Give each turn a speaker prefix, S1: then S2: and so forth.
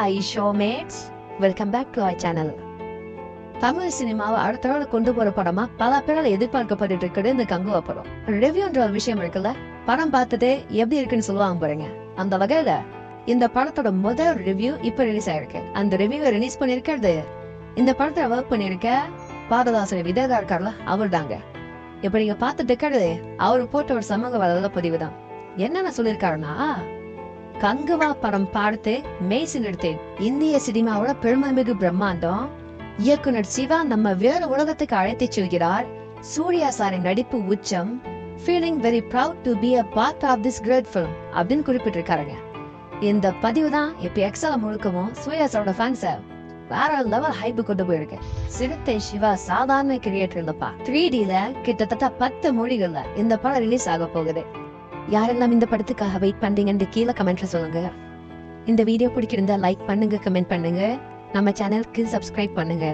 S1: Hi showmates, welcome back to our channel. Tamil சினிமாவை அடுத்த கொண்டு போற படமா பல பேரால் எதிர்பார்க்கப்பட்டு இருக்கிறது இந்த கங்குவா படம். ரிவ்யூன்ற ஒரு விஷயம் இருக்குல்ல, படம் பார்த்துட்டு எப்படி இருக்குன்னு சொல்லுவாங்க பாருங்க. அந்த வகையில இந்த படத்தோட முதல் ரிவ்யூ இப்ப ரிலீஸ் ஆயிருக்கு. அந்த ரிவ்யூவை ரிலீஸ் பண்ணிருக்கிறது இந்த படத்தை ஒர்க் பண்ணிருக்க பாரதாசன் விதேகா இருக்கார்ல, அவர் தாங்க. இப்ப நீங்க பார்த்துட்டு இருக்கிறது அவரு போட்ட ஒரு சமூக வலைதள பதிவு தான். என்னென்ன சொல்லியிருக்காருன்னா, கங்குவா படம் பார்த்து மெய்சில் எடுத்தேன். இந்திய சினிமாவோட பெருமைமிகு பிரம்மாண்டம். இயக்குனர் சிவா நம்ம வேறு உலகத்துக்கு அழைத்து செல்கிறார். சூர்யா சாரின் நடிப்பு உச்சம். Feeling very proud to be a part of this great film அப்படின்னு குறிப்பிட்டிருக்காருங்க. இந்த பதிவு தான் இப்ப எக்ஸால முழுக்கவும் சூர்யா சாரோட ஃபேன்ஸ வேற லெவல் ஹைப்பு கொண்டு போயிருக்கு. சிறுத்தை சிவா சாதாரண கிரியேட்டர் இல்லப்பா. 3Dல கிட்டத்தட்ட 10 மொழிகள்ல இந்த படம் ரிலீஸ் ஆக போகுது. யாரெல்லாம் இந்த படத்துக்காக வெயிட் பண்றீங்கன்னு கீழே கமெண்ட்ல சொல்லுங்க. இந்த வீடியோ பிடிச்சிருந்தா லைக் பண்ணுங்க, கமெண்ட் பண்ணுங்க, நம்ம சேனலுக்கு சப்ஸ்கிரைப் பண்ணுங்க.